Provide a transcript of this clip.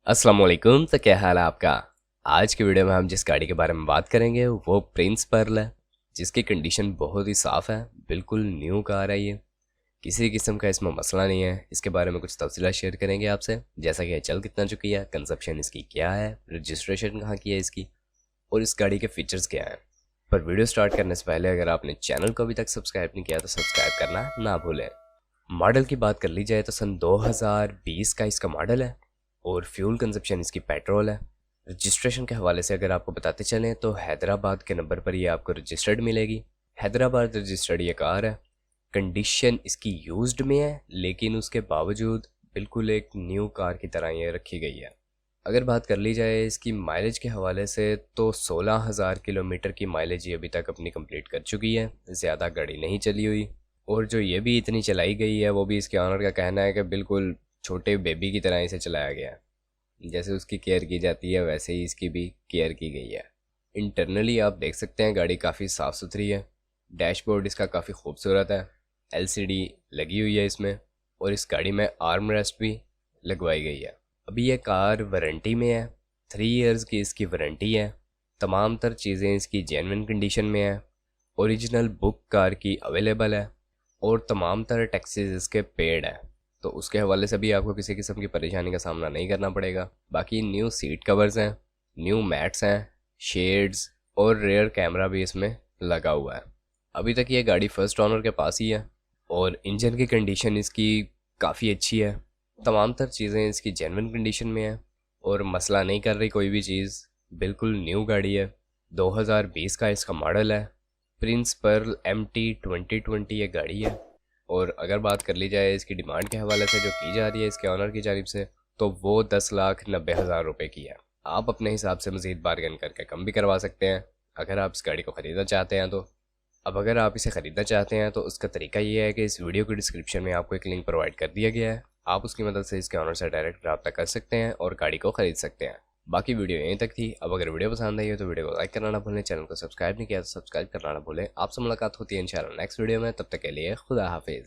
अस्सलाम वालेकुम। तो क्या हाल है आपका। आज की वीडियो में हम जिस गाड़ी के बारे में बात करेंगे वो प्रिंस पर्ल है, जिसकी कंडीशन बहुत ही साफ़ है। बिल्कुल न्यू कार है ये, किसी किस्म का इसमें मसला नहीं है। इसके बारे में कुछ तफसीलात शेयर करेंगे आपसे, जैसा कि चल कितना चुकी है, कंजप्शन इसकी क्या है, रजिस्ट्रेशन कहाँ की है इसकी, और इस गाड़ी के फीचर्स क्या हैं। पर वीडियो स्टार्ट करने से पहले अगर आपने चैनल को अभी तक सब्सक्राइब नहीं किया तो सब्सक्राइब करना ना भूलें। मॉडल की बात कर ली जाए तो सन 2020 का इसका मॉडल है और फ्यूल कंजप्शन इसकी पेट्रोल है। रजिस्ट्रेशन के हवाले से अगर आपको बताते चलें तो हैदराबाद के नंबर पर ये आपको रजिस्टर्ड मिलेगी। हैदराबाद रजिस्टर्ड ये कार है। कंडीशन इसकी यूज्ड में है, लेकिन उसके बावजूद बिल्कुल एक न्यू कार की तरह ये रखी गई है। अगर बात कर ली जाए इसकी माइलेज के हवाले से तो 16,000 किलोमीटर की माइलेज ये अभी तक अपनी कंप्लीट कर चुकी है। ज़्यादा गाड़ी नहीं चली हुई, और जो ये भी इतनी चलाई गई है वो भी इसके ऑनर का कहना है कि बिल्कुल छोटे बेबी की तरह इसे चलाया गया है। जैसे उसकी केयर की जाती है वैसे ही इसकी भी केयर की गई है। इंटरनली आप देख सकते हैं गाड़ी काफ़ी साफ़ सुथरी है। डैशबोर्ड इसका काफ़ी खूबसूरत है, एलसीडी लगी हुई है इसमें, और इस गाड़ी में आर्म रेस्ट भी लगवाई गई है। अभी ये कार वारंटी में है, 3 इयर्स की इसकी वारंटी है। तमाम तर चीज़ें इसकी जेन्युइन कंडीशन में है। ओरिजिनल बुक कार की अवेलेबल है और तमाम तरह टैक्सेस इसके पेड है, तो उसके हवाले से भी आपको किसी किस्म की परेशानी का सामना नहीं करना पड़ेगा। बाकी न्यू सीट कवर्स हैं, न्यू मैट्स हैं, शेड्स और रेयर कैमरा भी इसमें लगा हुआ है। अभी तक ये गाड़ी फर्स्ट ऑनर के पास ही है और इंजन की कंडीशन इसकी काफ़ी अच्छी है। तमाम तर चीज़ें इसकी जेन्युइन कंडीशन में है और मसला नहीं कर रही कोई भी चीज़। बिल्कुल न्यू गाड़ी है, 2020 का इसका मॉडल है। प्रिंस पर्ल MT 2020 ये गाड़ी है। और अगर बात कर ली जाए इसकी डिमांड के हवाले से जो की जा रही है इसके ऑनर की जानिब से, तो वो 10,90,000 रुपये की है। आप अपने हिसाब से मज़ीद बार्गेन करके कम भी करवा सकते हैं अगर आप इस गाड़ी को ख़रीदना चाहते हैं तो। अब अगर आप इसे ख़रीदना चाहते हैं तो उसका तरीका ये है कि इस वीडियो के डिस्क्रिप्शन में आपको एक लिंक प्रोवाइड कर दिया गया है। आप उसकी मदद से इसके ऑनर से डायरेक्ट रब्ता कर सकते हैं और गाड़ी को ख़रीद सकते हैं। बाकी वीडियो यहीं तक थी। अब अगर वीडियो पसंद आई हो तो वीडियो को लाइक करना ना भूलें, चैनल को सब्सक्राइब नहीं किया तो सब्सक्राइब करना ना भूलें। आपसे मुलाकात होती है इंशाल्लाह नेक्स्ट वीडियो में, तब तक के लिए खुदा हाफिज़।